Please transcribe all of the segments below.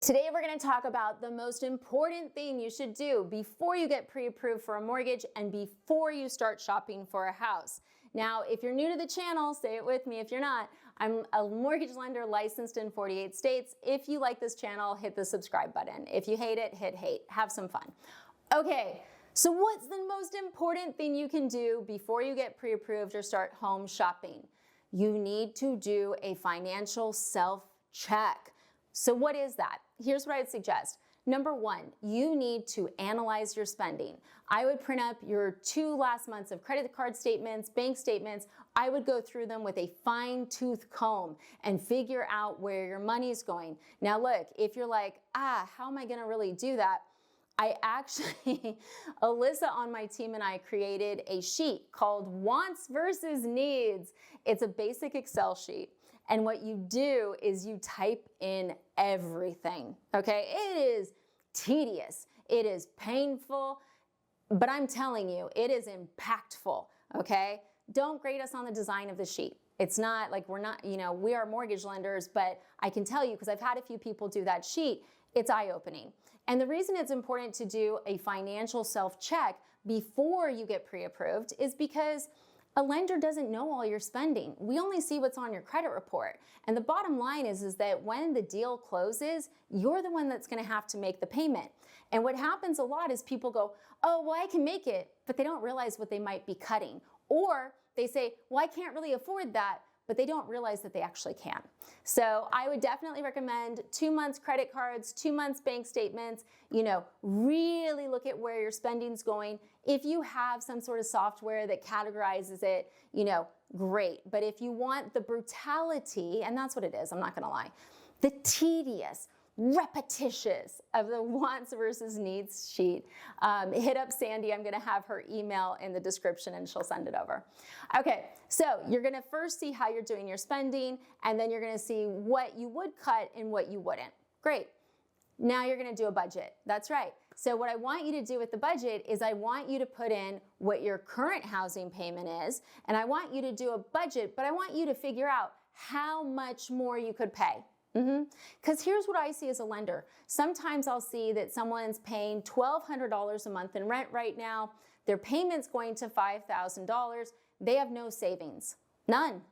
Today we're going to talk about the most important thing you should do before you get pre-approved for a mortgage and before you start shopping for a house. Now, if you're new to the channel, say it with me if you're not, I'm a mortgage lender licensed in 48 states. If you like this channel, hit the subscribe button. If you hate it, hit hate. Have some fun. Okay, so what's the most important thing you can do before you get pre-approved or start home shopping? You need to do a financial self-check. So what is that? Here's what I'd suggest. Number one, you need to analyze your spending. I would print up your 2 last months of credit card statements, bank statements. I would go through them with a fine-tooth comb and figure out where your money's going. Now look, if you're like, how am I gonna really do that? I actually, Alyssa on my team and I created a sheet called Wants versus Needs. It's a basic Excel sheet. And what you do is you type in everything, okay? It is tedious, it is painful, but I'm telling you, it is impactful, okay? Don't grade us on the design of the sheet. It's not like we're not, we are mortgage lenders, but I can tell you, because I've had a few people do that sheet, it's eye-opening. And the reason it's important to do a financial self-check before you get pre-approved is because a lender doesn't know all your spending. We only see what's on your credit report. And the bottom line is that when the deal closes, you're the one that's gonna have to make the payment. And what happens a lot is people go, oh, well, I can make it, but they don't realize what they might be cutting. Or they say, well, I can't really afford that, but they don't realize that they actually can. So I would definitely recommend 2 months credit cards, 2 months bank statements, really look at where your spending's going. If you have some sort of software that categorizes it, great. But if you want the brutality, and that's what it is, I'm not gonna lie, the tedious, repetitious of the wants versus needs sheet, hit up Sandy. I'm gonna have her email in the description and she'll send it over. Okay, so you're gonna first see how you're doing your spending, and then you're gonna see what you would cut and what you wouldn't. Great. Now you're gonna do a budget. That's right. So what I want you to do with the budget is I want you to put in what your current housing payment is, and I want you to do a budget, but I want you to figure out how much more you could pay. Because here's what I see as a lender. Sometimes I'll see that someone's paying $1,200 a month in rent right now. Their payment's going to $5,000. They have no savings. None,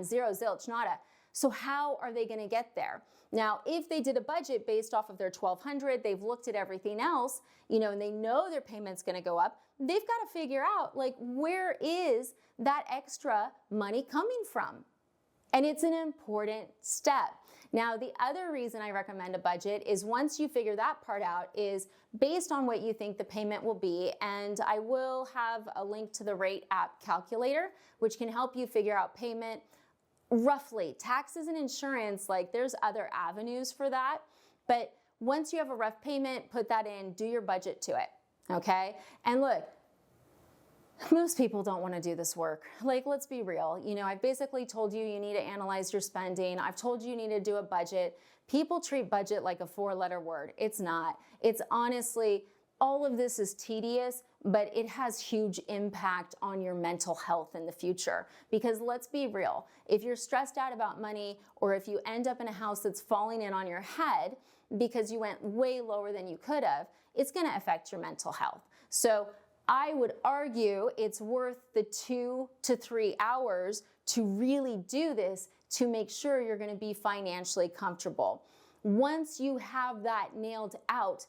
zero, zilch, nada. So how are they gonna get there? Now, if they did a budget based off of their $1,200, they've looked at everything else, and they know their payment's gonna go up, they've gotta figure out, where is that extra money coming from? And it's an important step. Now, the other reason I recommend a budget is once you figure that part out is based on what you think the payment will be, and I will have a link to the rate app calculator, which can help you figure out payment roughly. Taxes and insurance, there's other avenues for that, but once you have a rough payment, put that in, do your budget to it, okay? And look, most people don't want to do this work. Let's be real. I've basically told you need to analyze your spending. I've told you need to do a budget. People treat budget like a 4-letter word. It's not. It's honestly, all of this is tedious, but it has huge impact on your mental health in the future. Because let's be real, if you're stressed out about money, or if you end up in a house that's falling in on your head because you went way lower than you could have, it's gonna affect your mental health. So I would argue it's worth the 2 to 3 hours to really do this to make sure you're gonna be financially comfortable. Once you have that nailed out,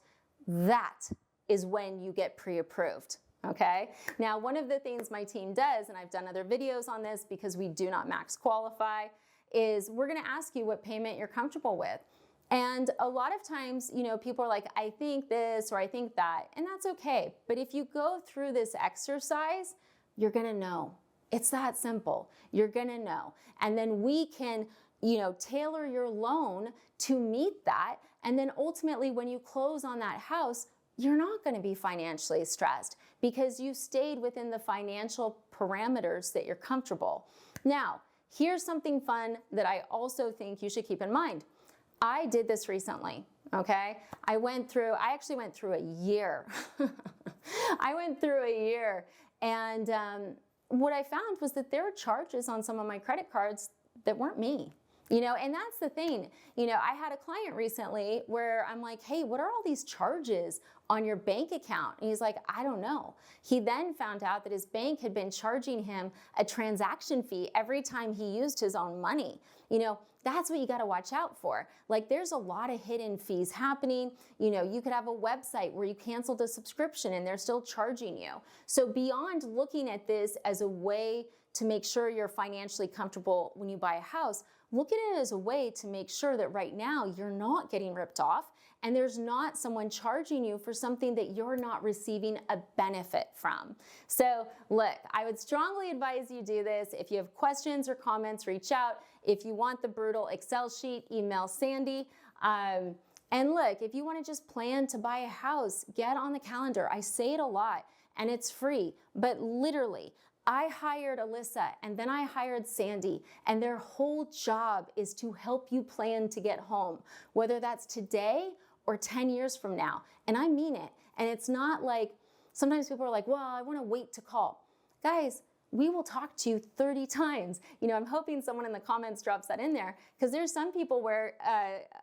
that is when you get pre-approved, okay? Now, one of the things my team does, and I've done other videos on this because we do not max qualify, is we're gonna ask you what payment you're comfortable with. And a lot of times, people are like, I think this or I think that, and that's okay. But if you go through this exercise, you're gonna know. It's that simple. You're gonna know. And then we can, tailor your loan to meet that. And then ultimately, when you close on that house, you're not gonna be financially stressed because you stayed within the financial parameters that you're comfortable. Now, here's something fun that I also think you should keep in mind. I did this recently, okay? I actually went through a year. I went through a year, and what I found was that there were charges on some of my credit cards that weren't me. And that's the thing. I had a client recently where I'm like, hey, what are all these charges on your bank account? And he's like, I don't know. He then found out that his bank had been charging him a transaction fee every time he used his own money. That's what you got to watch out for. Like, there's a lot of hidden fees happening. You could have a website where you canceled a subscription and they're still charging you. So beyond looking at this as a way to make sure you're financially comfortable when you buy a house, look at it as a way to make sure that right now you're not getting ripped off and there's not someone charging you for something that you're not receiving a benefit from. So look, I would strongly advise you do this. If you have questions or comments, reach out. If you want the brutal Excel sheet, email Sandy. And look, if you want to just plan to buy a house, get on the calendar. I say it a lot and it's free, but literally, I hired Alyssa and then I hired Sandy, and their whole job is to help you plan to get home, whether that's today or 10 years from now. And I mean it. And it's not like, sometimes people are like, well, I want to wait to call. Guys, we will talk to you 30 times. I'm hoping someone in the comments drops that in there, because there's some people where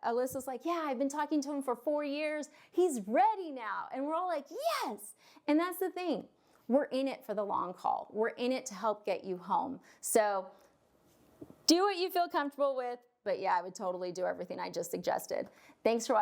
Alyssa's like, yeah, I've been talking to him for 4 years. He's ready now. And we're all like, yes. And that's the thing. We're in it for the long haul. We're in it to help get you home. So do what you feel comfortable with. But yeah, I would totally do everything I just suggested. Thanks for watching.